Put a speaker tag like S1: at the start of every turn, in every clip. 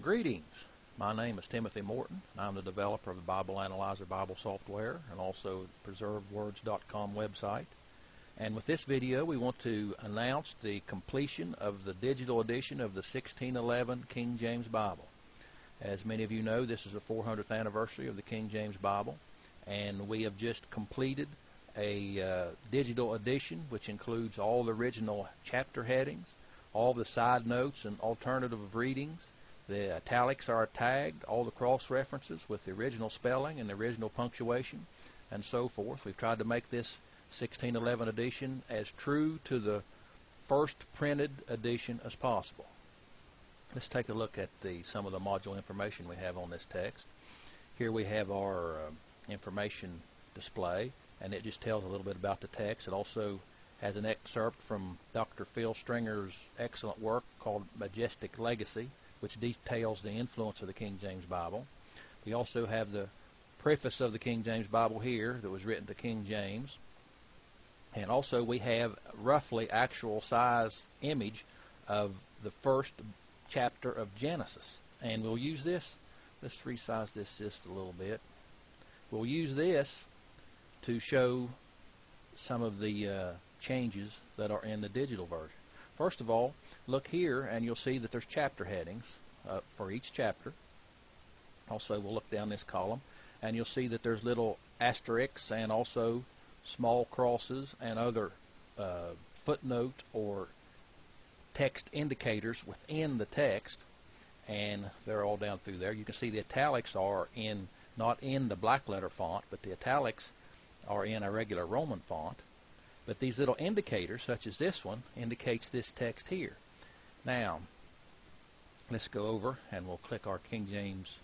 S1: Greetings. My name is Timothy Morton, and I'm the developer of the Bible Analyzer Bible software and also PreservedWords.com website. And with this video, we want to announce the completion of the digital edition of the 1611 King James Bible. As many of you know, this is the 400th anniversary of the King James Bible, and we have just completed a digital edition which includes all the original chapter headings, all the side notes and alternative readings. The italics are tagged, all the cross references with the original spelling and the original punctuation, and so forth. We've tried to make this 1611 edition as true to the first printed edition as possible. Let's take a look at some of the module information we have on this text. Here we have our information display, and it just tells a little bit about the text. It also has an excerpt from Dr. Phil Stringer's excellent work called Majestic Legacy, which details the influence of the King James Bible. We also have the preface of the King James Bible here that was written to King James. And also we have roughly actual size image of the first chapter of Genesis. And we'll use this. Let's resize this just a little bit. We'll use this to show some of the changes that are in the digital version. First of all, look here and you'll see that there's chapter headings for each chapter. Also, we'll look down this column and you'll see that there's little asterisks and also small crosses and other footnote or text indicators within the text, and they're all down through there. You can see the italics are not in the black letter font, but the italics are in a regular Roman font. But these little indicators, such as this one, indicates this text here. Now, let's go over and we'll click our King James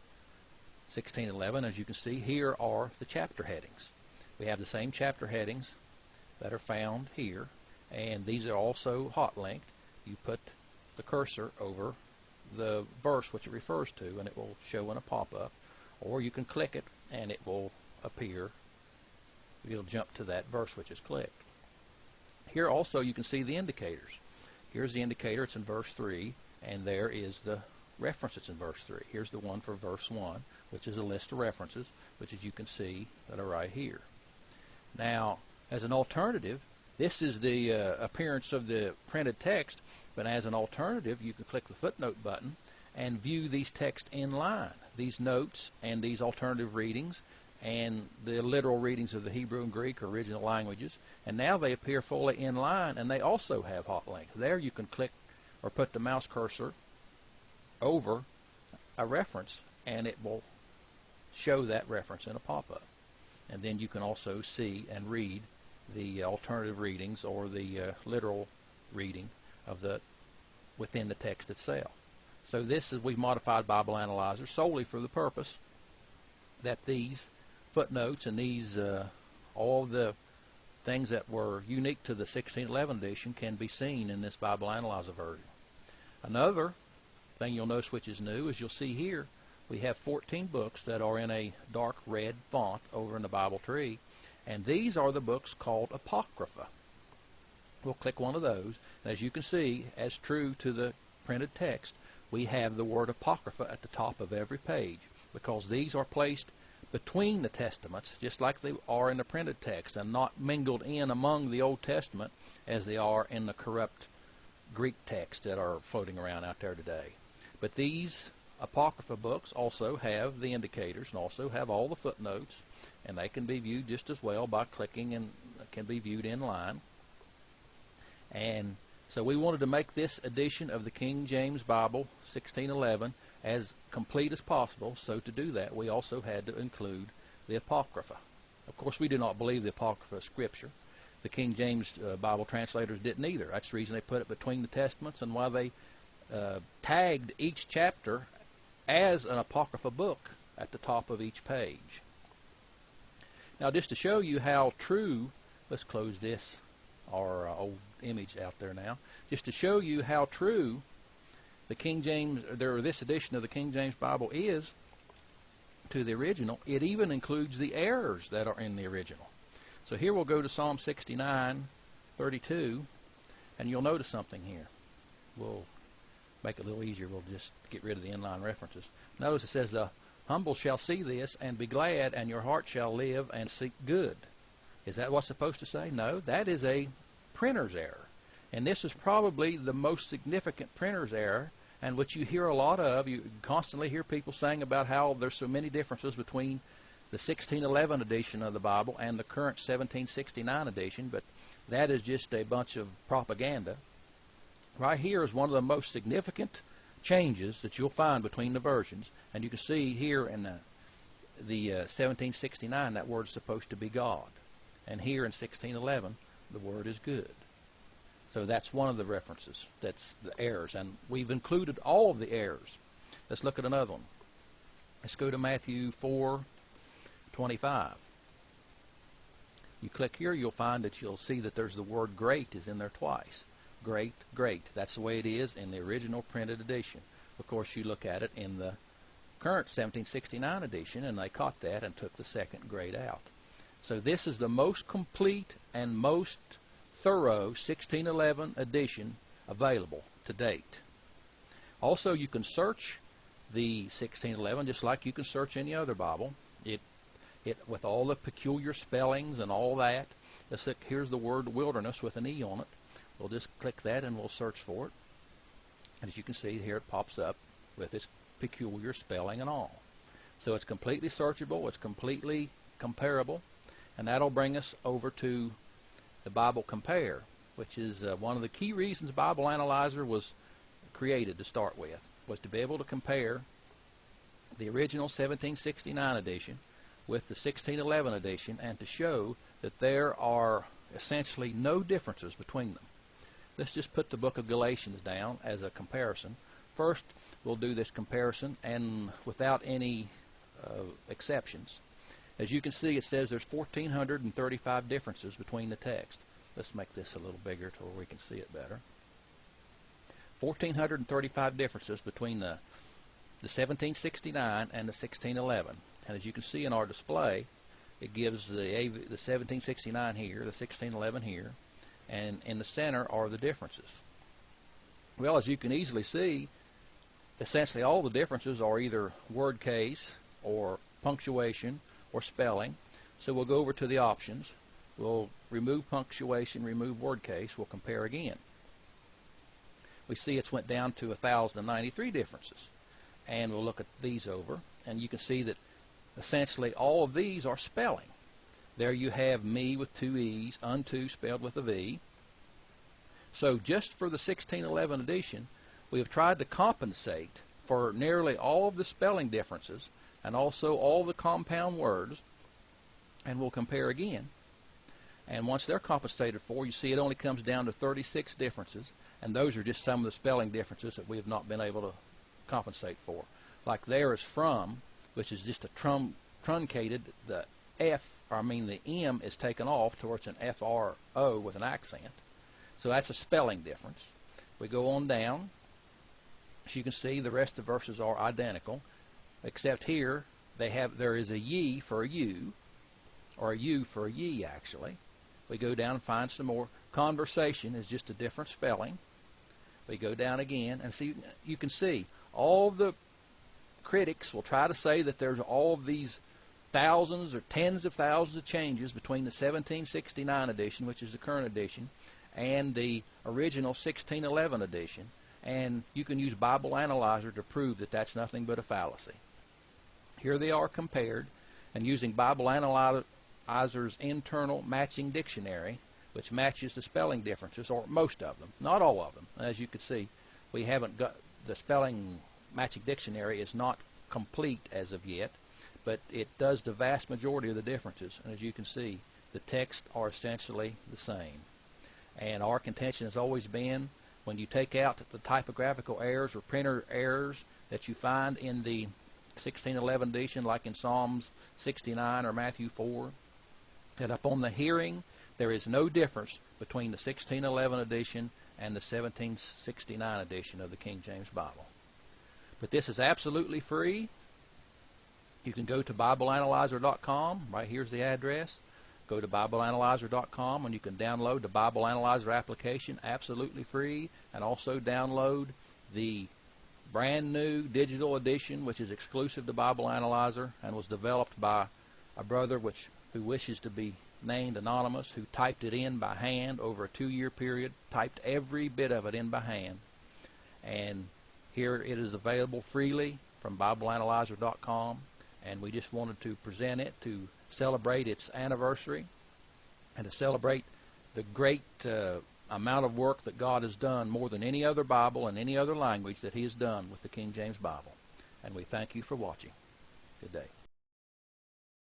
S1: 1611. As you can see, here are the chapter headings. We have the same chapter headings that are found here, and these are also hot linked. You put the cursor over the verse which it refers to, and it will show in a pop-up, or you can click it and it will appear. It'll jump to that verse which is clicked. Here also you can see the indicators. Here's the indicator, it's in verse 3, and there is the reference that's in verse 3. Here's the one for verse 1, which is a list of references, which as you can see that are right here. Now, as an alternative, this is the appearance of the printed text, but as an alternative, you can click the footnote button and view these texts in line, these notes and these alternative readings, and the literal readings of the Hebrew and Greek original languages, and now they appear fully in line, and they also have hot links. There you can click or put the mouse cursor over a reference, and it will show that reference in a pop-up. And then you can also see and read the alternative readings or the literal reading of within the text itself. So this is, we've modified Bible Analyzer solely for the purpose that these footnotes and these all the things that were unique to the 1611 edition can be seen in this Bible Analyzer version. Another thing you'll notice which is new is you'll see here we have 14 books that are in a dark red font over in the Bible tree, and these are the books called Apocrypha. We'll click one of those, and as you can see, as true to the printed text, we have the word Apocrypha at the top of every page, because these are placed between the testaments, just like they are in the printed text, and not mingled in among the Old Testament as they are in the corrupt Greek texts that are floating around out there today. But these Apocrypha books also have the indicators and also have all the footnotes, and they can be viewed just as well by clicking, and can be viewed in line. And so we wanted to make this edition of the King James Bible 1611 as complete as possible. So to do that, we also had to include the Apocrypha. Of course, we do not believe the Apocrypha is Scripture. The King James Bible translators didn't either. That's the reason they put it between the Testaments, and why they tagged each chapter as an Apocrypha book at the top of each page. Now, just to show you how true, let's close this, our old image out there now, just to show you how true the King James, this edition of the King James Bible is to the original. It even includes the errors that are in the original. So here we'll go to Psalm 69:32, and you'll notice something here. We'll make it a little easier, we'll just get rid of the inline references. Notice it says, the humble shall see this and be glad, and your heart shall live and seek good. Is that what's supposed to say? No, that is a printer's error. And this is probably the most significant printer's error, and which you hear a lot of. You constantly hear people saying about how there's so many differences between the 1611 edition of the Bible and the current 1769 edition, but that is just a bunch of propaganda. Right here is one of the most significant changes that you'll find between the versions, and you can see here in the 1769 that word is supposed to be God, and here in 1611 the word is good. So that's one of the references. That's the errors, and we've included all of the errors. Let's look at another one. Let's go to Matthew 4:25. You click here, you'll find that you'll see that there's the word great is in there twice. Great, great. That's the way it is in the original printed edition. Of course, you look at it in the current 1769 edition, and they caught that and took the second great out. So this is the most complete and most thorough 1611 edition available to date. Also, you can search the 1611 just like you can search any other Bible. It with all the peculiar spellings and all that. Here's the word wilderness with an E on it. We'll just click that and we'll search for it. And as you can see here, it pops up with its peculiar spelling and all. So it's completely searchable. It's completely comparable. And that'll bring us over to the Bible Compare, which is one of the key reasons Bible Analyzer was created to start with, was to be able to compare the original 1769 edition with the 1611 edition and to show that there are essentially no differences between them. Let's just put the book of Galatians down as a comparison. First, we'll do this comparison and without any exceptions. As you can see, it says there's 1,435 differences between the text. Let's make this a little bigger to where we can see it better. 1,435 differences between the 1769 and the 1611. And as you can see in our display, it gives the 1769 here, the 1611 here, and in the center are the differences. Well, as you can easily see, essentially all the differences are either word case or punctuation or spelling. So we'll go over to the options. We'll remove punctuation, remove word case. We'll compare again. We see it's went down to 1,093 differences. And we'll look at these over, and you can see that essentially all of these are spelling. There you have me with two E's, unto spelled with a V. So just for the 1611 edition, we have tried to compensate for nearly all of the spelling differences and also all the compound words, and we'll compare again. And once they're compensated for, you see it only comes down to 36 differences, and those are just some of the spelling differences that we have not been able to compensate for. Like there is from, which is just a truncated, the M is taken off towards an FRO with an accent. So that's a spelling difference. We go on down. As you can see, the rest of the verses are identical, except here there is a ye for a you, or a you for a ye actually. We go down and find some more. Conversation is just a different spelling. We go down again and see. You can see all the critics will try to say that there's all of these thousands or tens of thousands of changes between the 1769 edition, which is the current edition, and the original 1611 edition. And you can use Bible Analyzer to prove that that's nothing but a fallacy. Here they are compared, and using Bible Analyzer's internal matching dictionary, which matches the spelling differences, or most of them, not all of them. As you can see, we haven't got the spelling matching dictionary is not complete as of yet, but it does the vast majority of the differences. And as you can see, the texts are essentially the same. And our contention has always been, when you take out the typographical errors or printer errors that you find in the 1611 edition, like in Psalms 69 or Matthew 4, that upon the hearing there is no difference between the 1611 edition and the 1769 edition of the King James Bible. But this is absolutely free. You can go to BibleAnalyzer.com. Right here's the address. Go to BibleAnalyzer.com and you can download the Bible Analyzer application absolutely free, and also download the brand new digital edition, which is exclusive to Bible Analyzer and was developed by a brother who wishes to be named anonymous, who typed it in by hand over a 2-year period, typed every bit of it in by hand. And here it is available freely from BibleAnalyzer.com, and we just wanted to present it to celebrate its anniversary and to celebrate the great amount of work that God has done, more than any other Bible in any other language that He has done with the King James Bible. And we thank you for watching. Good day.